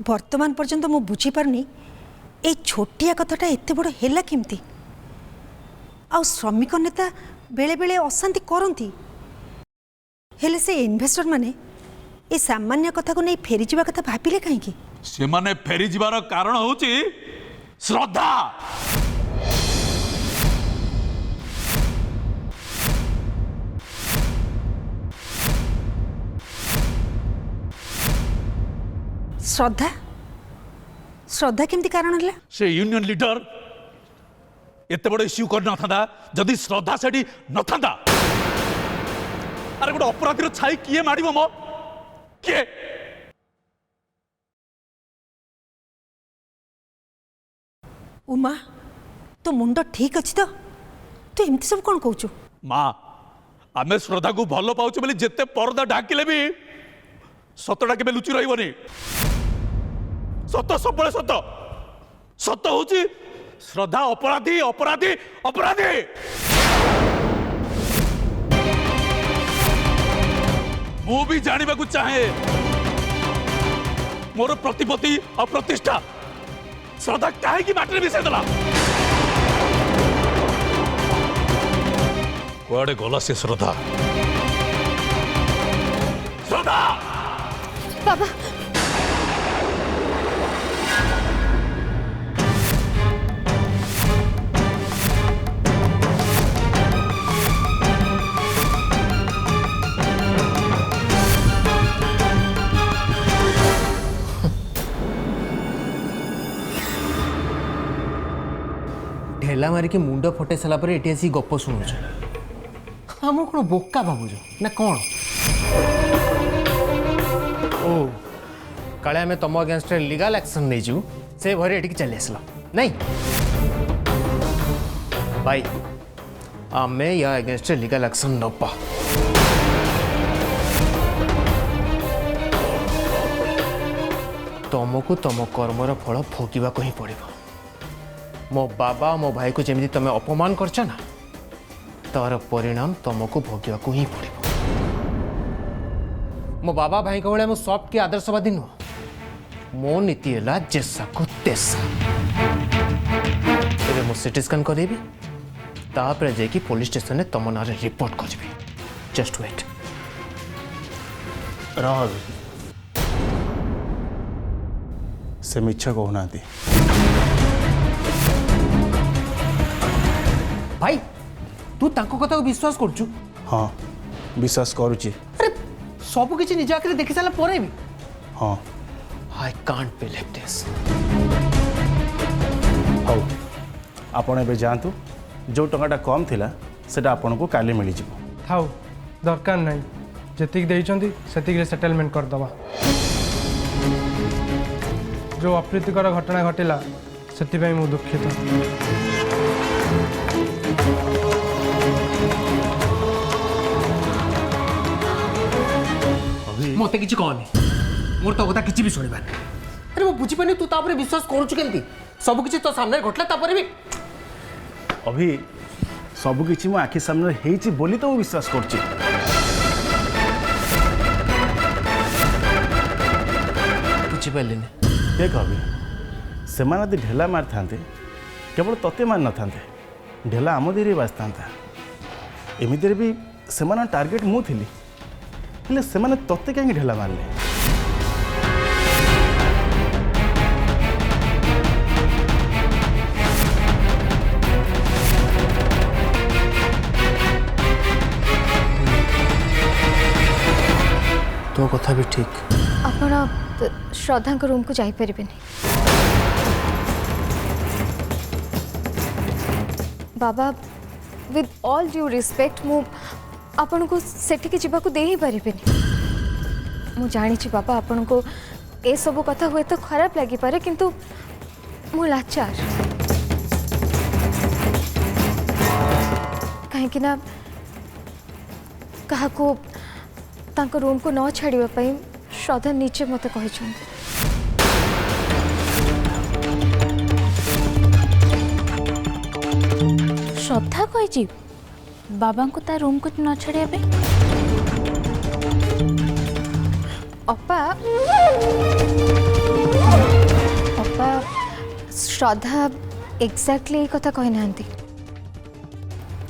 वर्तमान पर्यंत मु बुझी पारनी ए छोटिया कथाटा एते बड़ हेला केमती आ श्रमिक नेता बेले बेले अशांति करती हेले से इन्वेस्टर माने ए सामान्य कथा को नहीं फेरी जीवा कथा भाबिले कहीं से माने फेरी जीवार कारण होची श्रद्धा। श्रद्धा श्रद्धा केमती कारण है से यूनियन लीडर एते बड़ इश्यू कर न था जदि श्रद्धा सेठी न था। अरे गोटे अपराधी छाई किए मारिबो मो किए उमा तो मुंड ठीक अच्छी तो तू एमती सब कौन कहू माँ आमे श्रद्धा को भल पाउचे बोली जेते पर्दा ढाकिले भी सतटा केबे लुचि रहिबनी। सत सब सत सत होची श्रद्धा अपराधी अपराधी अपराधी। मु भी जानवा को चाहे मोर प्रतिपत्ति और प्रतिष्ठा श्रद्धा कहीं बाटर मिसाई देला कुआडे गला से श्रद्धा श्रद्धा बाबा ढेला मारिक मुंड फटे सारा पर ये आसी गप शुणुच आम कौन बोका भावुच ना कौन ओ काले आम तुम अगेंस्ट लीगल एक्शन नहीं जीव से भरी ये चली आसल नहीं भाई आम या अगेंस्ट लीगल एक्शन नपा तुमको तुम कर्मर फल भोगवा ही पड़ो। मो बाबा मो भाई को जमी तुम अपमान करछ ना तार परिणाम तुमको भोगवा को ही पड़ो। मो बाबा भाई को भाई मो सॉफ्ट की आदर्शवादी नुह मो नीति है जेसा को तेसा। मो सिटी स्कैन करी तापर जाकि पुलिस स्टेशन में तुम ना रिपोर्ट करी। जस्ट वेट से मिछ कहना भाई तू तांको कथा को विश्वास करछु? हाँ विश्वास करुची। अरे सब किछि निज आखिरे देखि साला परे भी हाँ आई कांट बिलीव दिस। हौ आपण एबे जानतु जो टंकाटा कम थिला सेटा आपन को काली मिली जिवो। थाउ दरकार नहीं जतिक देइचंती सेतिक रे सेटलमेंट कर दवा। जो अप्रीतिकर घटना घटिला सेति मु दुखित। मते किछि कहनी मोर तो कथा किछि भी सुनिबार। अरे मु बुझी पानी तू तापरे विश्वास करूछु केंती सब किछि तो सामने घटला तापरे भी अभी सब किछि मो आखि सामने हेइची बोली तो विश्वास करछि। बुझी पालिनी देख अभी से माने ढेला मार थांते केवल तते मार न थांते ढेला आम देरी बाज थांता। एमितिर भी से माने टार्गेट मु थिली हेले से माने तते कहीं ढेला मारले। तो कथा भी ठीक। आपण श्रद्धा रूम को जाई परिबेनी बाबा। विथ ऑल ड्यू रिस्पेक्ट मु आपण को सेठी के जीवा को दे ही परिबेनी। मु जानी छी बाबा आपण को ए सब कथा हुए तो खराब लगी पारे किंतु मु लाचार कहीं कि ना कहा को तांको रूम को न छाड़िबा पई श्रद्धा नीचे मते कहि छन। श्रद्धा कही बाबा को ता रूम को न छाड़िया पे अपा श्रद्धा एक्जाक्टली ये कथा कही ना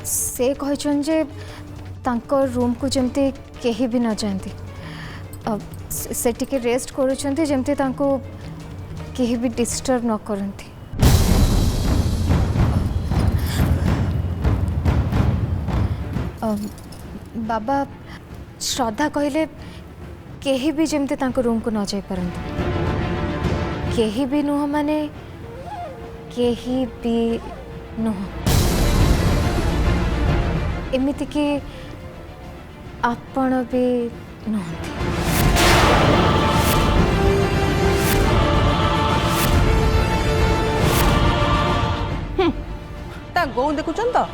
से कहन जे तांको रूम को जमती कहीं भी न जाती से टिके रेस्ट करुँच जमती तांको कहीं भी डिस्टर्ब न करती बाबा श्रद्धा कहले कहीं भी जमती तांको रूम को न जाई पारंती कहीं भी नुह माने कहीं भी नुह एमिति कि आपण भी नुहंती ता गौ देखुचन तो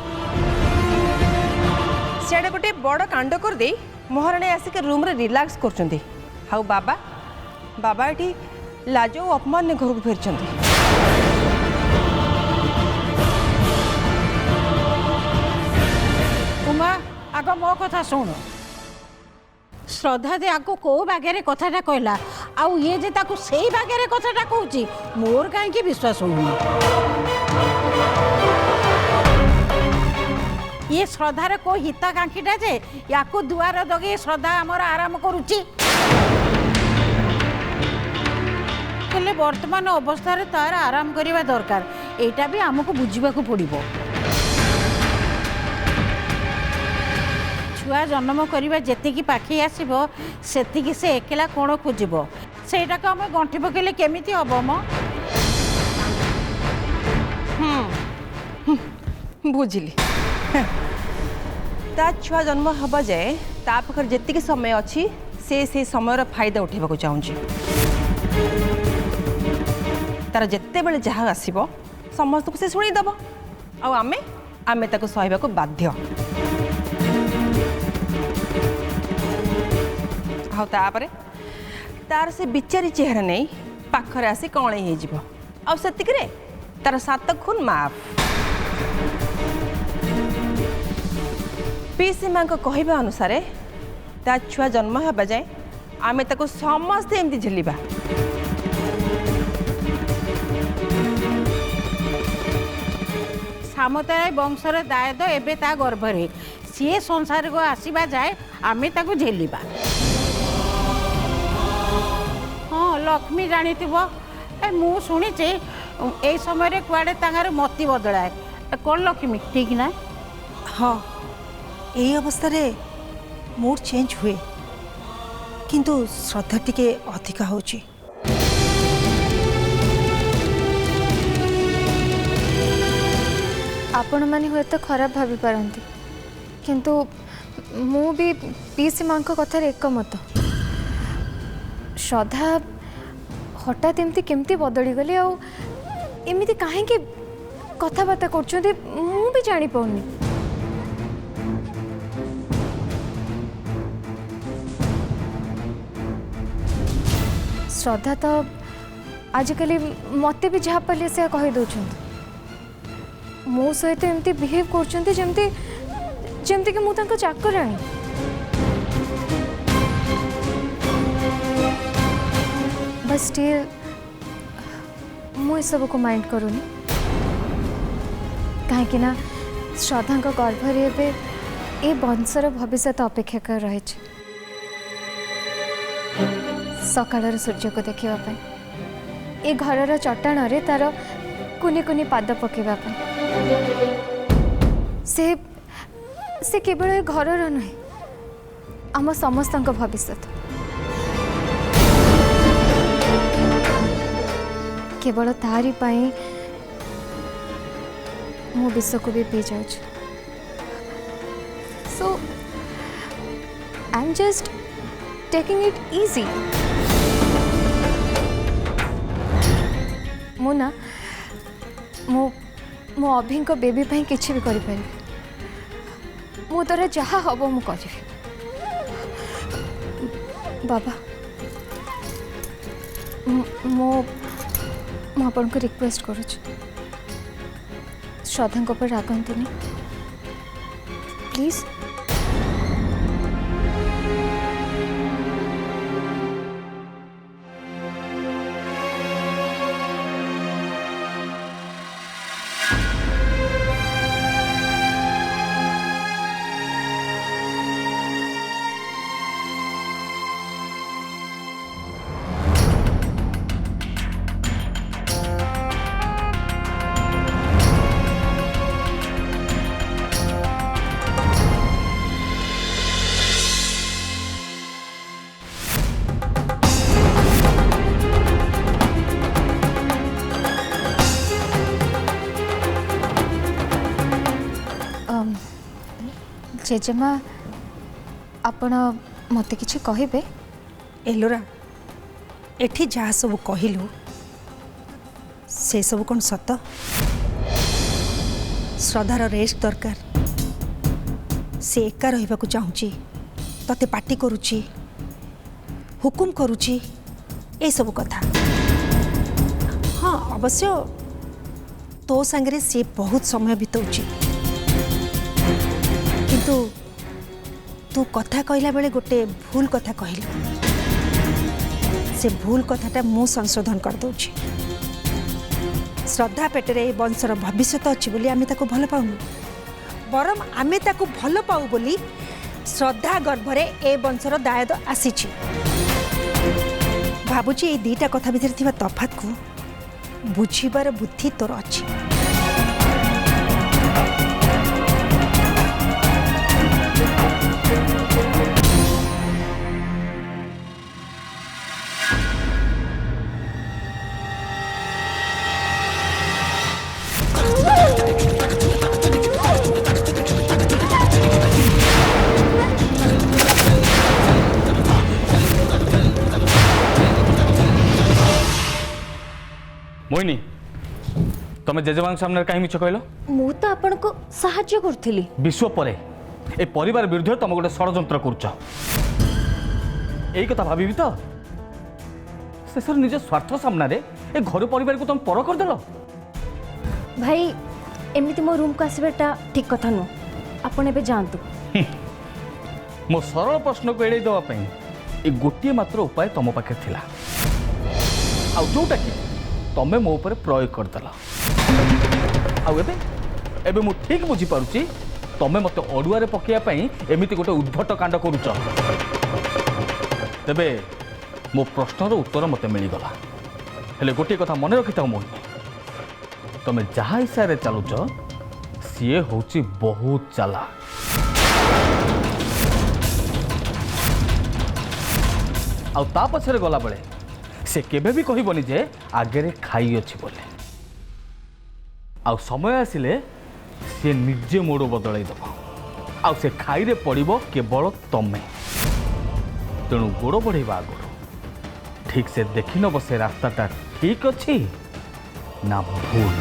सियाड़े गोटे बड़ कांड कर दे महाराणी आसिक रूम रे रिलैक्स करचंदी हाउ बाबा बाबा एठी लाज और अपमान ने घर को फेरचंदी उमा आग मो कथा शुण श्रद्धा दे आगो को बागे कथाटा कहला आउ ये जे ताकू सेई बागे कथाटा कहूची मोर कहीं विश्वास होनी ये श्रद्धार को हिताकांक्षीटा जे याकू दुआर दगे श्रद्धा आमर आराम करुची हेले वर्तमान अवस्था तार आराम करवा दरकार एटा भी आमको बुझा पड़ो छुआ जन्म करवा जी पाखे आसब से से एकला कौन खोजब सेटा को आम गंठी पकड़े केमी हम मो बुझिली ता छुआ जन्म हवा जाए ता पाखर जेतिक समय अच्छी से समय फायदा उठेबा चाहूँगी तार जिते बड़े जहाँ आसब समस्त को से शुणीदेव आमे आमे ताको सहबा को बाध्य तापर तार से बिचारी चेहरा नहीं पाखरे आसी कौन हो तार 7 खून माफ पीसी माँ कहवा अनुसार ता छुआ जन्म हवा जाए आमे ताको समस्ते एमती झेलिबा सामताय वंशर दायद एबे ता गर्भरे सी संसार को आसवा जाए आमे ताको झेलिबा हाँ लक्ष्मी जानी मु शुणी ए समय कुआडे तांगार मती बदलाए कौन लक्ष्मी ठीक ना हाँ यही अवस्था रे मूड चेंज हुए किंतु श्रद्धा टिके अधिका होची आपण माने हुए तो खराब भाभी पारंती किंतु मु भी पीसी माँ कथार एकमत श्रद्धा हठात एमती केमती बदली गली आमती कहीं कथबार्ता कर भी जानी पाऊनी श्रद्धा तो आजिकल मत भी जहाँ पाले से कहीदे मो सहित एमती बिहेव कर जमती कि मुझे चाकराणी बस स्टिल मुझे सब को माइंड करूनी कहीं श्रद्धा गर्भरे ए वंशर भविष्य अपेक्षा कर रही सकाळ सूर्य को देखापी ए घर चट्टाण तार कुनी कुनी पाद पकेवाई से केवल ए घर नुहे आम समस्त भविष्य केवल तारी पाई मो विश्व को भी पी जाऊँ so I am just taking it easy मुना मो मो अभी को बेबी पाई किछि भी करि पारि मो द्वारा जहाँ हम मु करी बाबा मो आपन को रिक्वेस्ट करूँ श्रद्धा पर रागंतुनी प्लीज जेजेमा आपण मते किछि कहिबे? एलोरा एठी जहाँ सब कहलु से सब कौन सत? श्रद्धार रेस्ट दरकार। से एका रहिबा को चाहूची, तते पार्टी करूची, हुकुम करूची, ए सब कथा। हाँ अवश्य तो संगे सी बहुत समय बिताऊची, किंतु तू कथा कहला बेले गोटे भूल कथा कहलु। से भूल कथाटा मु संशोधन कर दूची। श्रद्धा पेटरे ए वंशर भविष्य अच्छी बोली आमे ताको भल पाऊनु, बरम आमे ताको भल पाऊ बोली श्रद्धा गर्भरे ए वंशर दायद आसीची। भाबुची ए दीटा कथा भितर थिबा तफात को बुझीबार बुद्धि तोर अच्छी। मोहिनी तमे जेजेमान सामने कहीं मिछ कहलो? मु तो आपण को साहाय्य करथिली। विश्व परे ए परिवार विरुद्ध तुम गोटे षड्यंत्र करुच। यही कथा भाभी तो शेष निज स्वार्थ सामने ए घर परिवार को तुम पर करदेल। भाई एमिति मो रूम को आसबाटा ठीक कथा नु। आपण एबे जानतु। मो सरल प्रश्न को एड़े देवाई ए गोटे मात्र उपाय तुम पाखे थिला, आ जोटा कि तमे मो ऊपर प्रयोग करदेल। एबे मु ठीक बुझी पारुची तमे मते अडुआरे पकेया एमिति गोटे उद्भट कांड करुच। तेबे मो प्रश्नर उत्तर मते मिलगला। हेले गोटे कथा मन रखि था मोहिनी, तमे जहा हिसाब चलुच सीए होची बहुत चाला। आ ता पछरे गला बेले से केबे भी कहबनी जे आगे खाई अच्छी बोले। आ समय आसिले से निजे मोड़ बदल दब। आ से खाई रे पड़िबो केवल तमे। तेणु गोड़ बढ़ेबा आगुरु ठीक से देखि नब से रास्ताटा ठीक अच्छी ना भूल।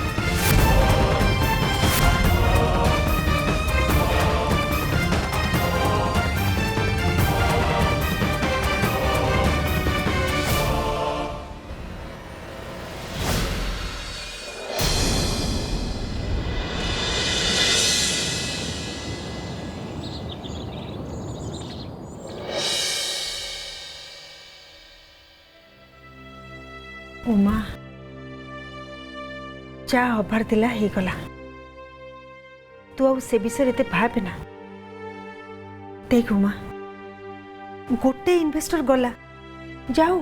उमा जा हबार दिला ही गला। तू आ से विषय एते भाबे ना। देख उमा गोटे इन्वेस्टर गला जाऊ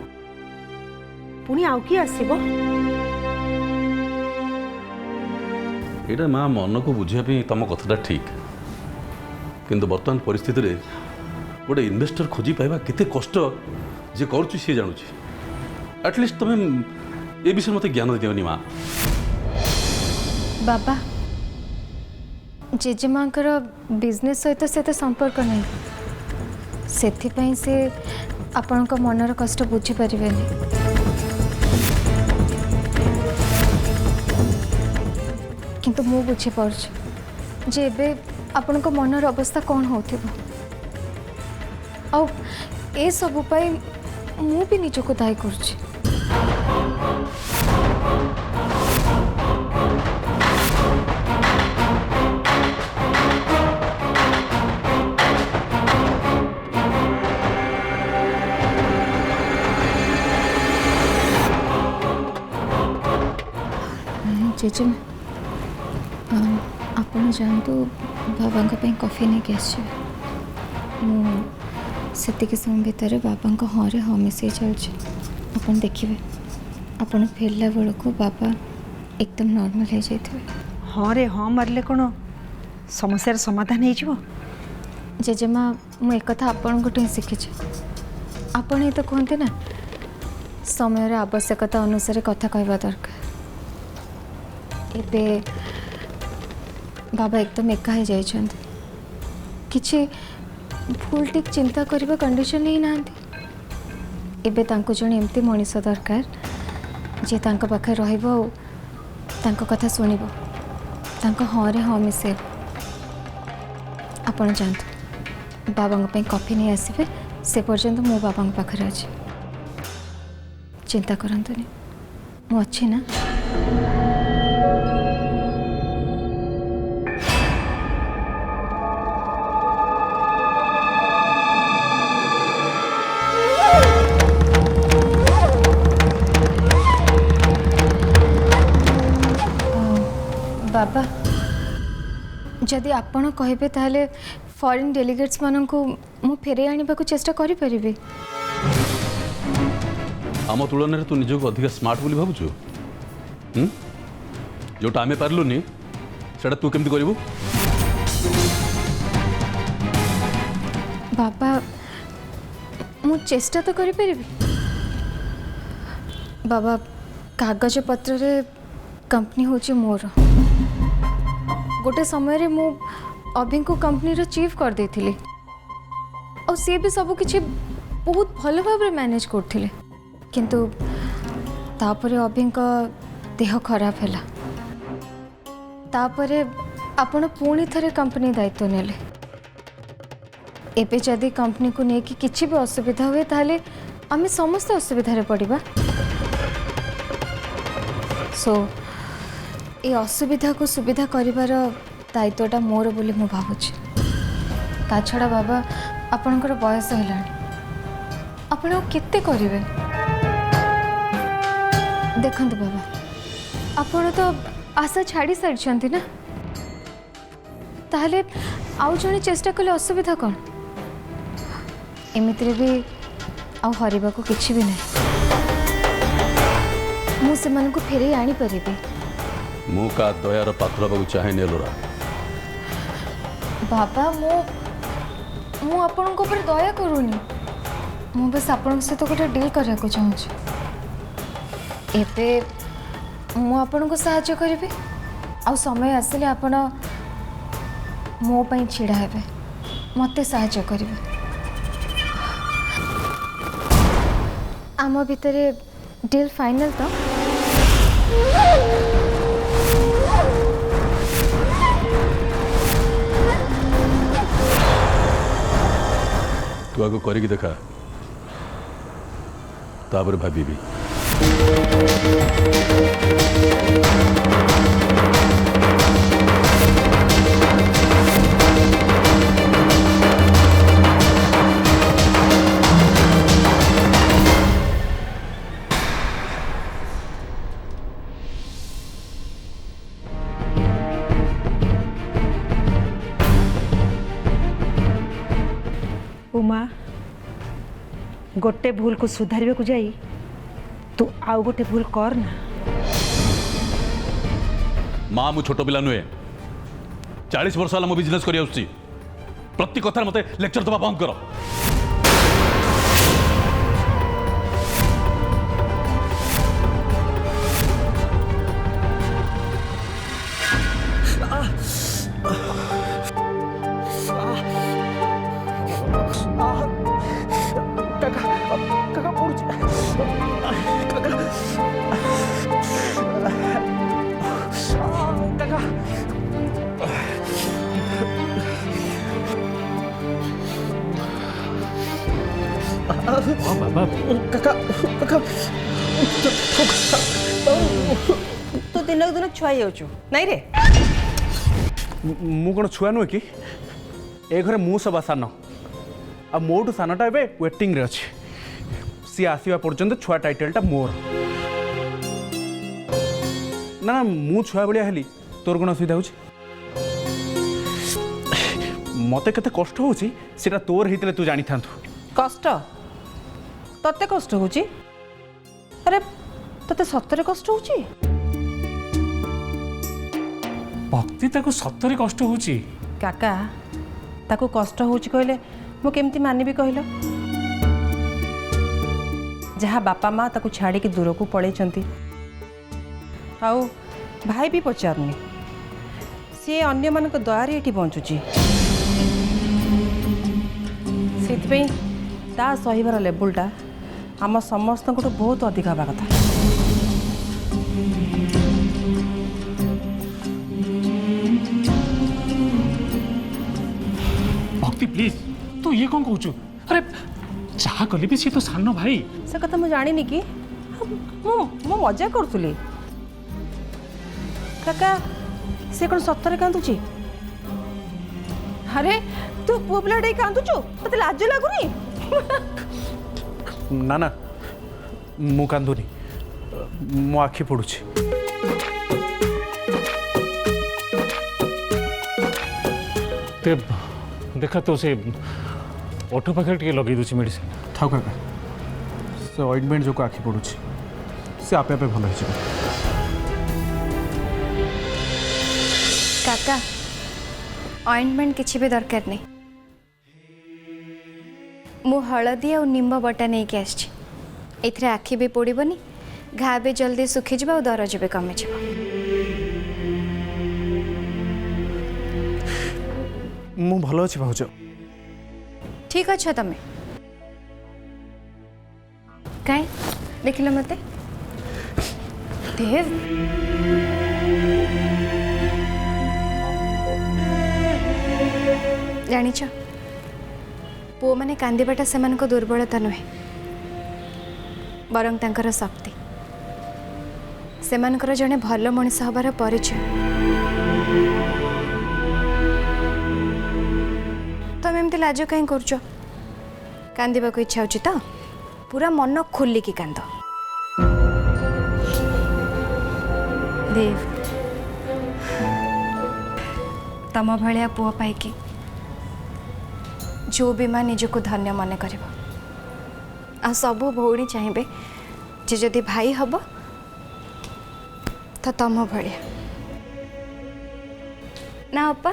पुणी आउ कि आसीबो। एटा माँ मन को बुझापी तुम कथाटा ठीक, किंतु बर्तमान परिस्थिति रे गोटे इन्वेस्टर खोजी पाइबा केते कष्ट जे करूची सी जानूची। एटलिस्ट तुम ए विषय मत ज्ञान दियोनी माँ। बाबा जेजेमांकर बिजनेस सहित से संपर्क नहीं, सेथिपाई से आपण मनर कष्ट बुझी पारिबेनी। किंतु मु बुझी पारुछि जे एबे आपण मनर अवस्था कौन होथिबो। आ ए सब पाई मु भी निजको दायी करुछि। जेजे आपण जानतु बाबा कॉफी नहीं कि सेतिक समय भितर बाबा हाँ रे हाँ मिसई चलছে। अपन देखिए अपन फेरला बेल को बाबा एकदम नॉर्मल हो जाते। हाँ रे हाँ मारले कौन समस्यार समाधान हो जिवो। जेजेमा मु एक कथा आपण को शिखी। आपण ही तो कहते ना समय आवश्यकता अनुसार कथा कहवा दरकार। एबे बाबा एकदम एका हो जाइछन्ते। किछि भूल टिक चिंता करबा कंडीशन ही नांती एबे तांको जण एमती मनीष दरकार जे तांको पाखे रहइबो तांको कथा सुनिबो तांको हाँ रे हाँ मिसे आपण जानतु बाबा पे कॉफी नहीं आसबे से पर्यंत मो बाबा पाखे अच्छी चिंता करंतुनी मु अच्छी ना बाबा जदि आपण कहबे ताले फॉरेन डेलीगेट्स माननकु मु फेरे आनिबा को चेष्टा करि परिबे आम तुलन तू निजक अधिक स्मार्ट बोली भावुଛୁ जोटा आमे पारलुनी सेटा तू केमती करिवु बाबा मु चेष्टा तो करि परिबे बाबा कागज पत्र रे कंपनी होची मोर गोटे समय रे मु अभी को कंपनी रो चीफ कर देथिली और सी भी सब किछि बहुत भल भाव रे मैनेज करथिले किंतु तापरे अभी का देह खराब हैला तापरे आपण पुणी थरे कंपनी दायित्व नेले एबे जदि कंपनी को नेकी किछि भी असुविधा हुए ताले आमे समस्त असुविधा रे पड़िबा सो ए असुविधा को सुविधा करिवार दायित्वटा मोर बोली मु भावुछि ता छड़ा बाबा आपणकर बयस हैलानी आपण केते करिवे देखंतु बाबा आपण तो आशा छाड़ी सारी ना ताहले आउ जने चेष्टा कले असुविधा कौन एमितिरे भी आउ हरिबा को किछि भी नहीं मु सेमान को फेरे आनी परिबे मु का दयार पात्र बाबू चाहे नेलोरा बाबा मु आपण को ऊपर दया करूनी मु बस आपण से तो गोटे डील करिया को चाहूँ एबे मु आपण को सहायता करिबे आ समय आसिले आपण मो पई छिड़ा हेबे मते सहायता करिबे आम भितरे डील फाइनल तो तू आगो करिकी देखा तापर भाबी उमा गोटे भूल को सुधार को जाई तू आउ गोटे भूल कर ना माँ मु छोट पिला नुहे 40 वर्ष है मो बिजनेस कर प्रति कथार मते लेक्चर दबा बंद कर बाबा तू दिन दिन छुआ जाऊँ नाई रे मु कौन छुआ नुहे कि ए घरे मु सभा सान आ मोटू सानटा ए वेटिंग रे अच्छे सी आसवा पर्यंत छुआ टाइटलटा मोर ना ना मु छुआ भाया हेली तोर कौन असुविधा हो मते केते कष्ट होची सेटा तोर हितले तू जानी थांतु कष्ट तते कष्ट होची अरे तते सत्तरे कष्ट होची भक्ति ताको सत्तरे कष्ट होची काका ताको कष्ट होची कहले मु केमती मानिबी कहलो जहाँ बापा माँ ताको छाड़ी के दूर को पड़े आउ भाई भी पचारुनी सी अन्य मान दयारे ये बंचुची ସେଥିପାଇଁ ତା ସହିବାର ଲେବୁଲଟା ଆମ ସମସ୍ତଙ୍କଠୁ ବହୁତ ଅଧିକ ହେବା କଥା। भक्ति प्लीज तू ये कौन कहूँ? अरे जहाँ कले भी सी तो सान भाई। से कथा मुझे जानी कि मु मजा करूली। काका से कौन सतरे कांदुची? अरे तू पुआ पिलाटे कांदुचु मत लाज लगुनी? ना ना मु कांदुनी मो आखि पड़ुची। देखा तो से ओठो पाखे टे लगे दूसरी मेडिसिन थाउ काका से ऑइंटमेंट जो आखि पड़ुची से आपे आपे भल हो। काका ऑइंटमेंट किसी भी दरकार नहीं। मु हलदी और निम्ब बटा नहीं के आछि। एथरे आखि भी पोड़बनी घा भी जल्दी सुखी जाव और दरज भी कमी जाव। मु भल अच्छी भाज। ठीक अच्छा तमें कहीं देख लो मत देव जानिछ पुओ माने कांदीबाटा सेमानको दुर्बलता नुहे बरं तांकर शक्ति सेमानकर जने भल मनीष हबार परिचय। तुम एमती लाज कहीं करछ? कांदीबा को इच्छा होची तो पूरा मन खोलिकी कांद। देव तम भलिया पुओ पाइकी जो भी माँ निजको धन्य मन कर सबू भौणी चाहिए जे जदि भाई हम तो तम भलिया ना अपा।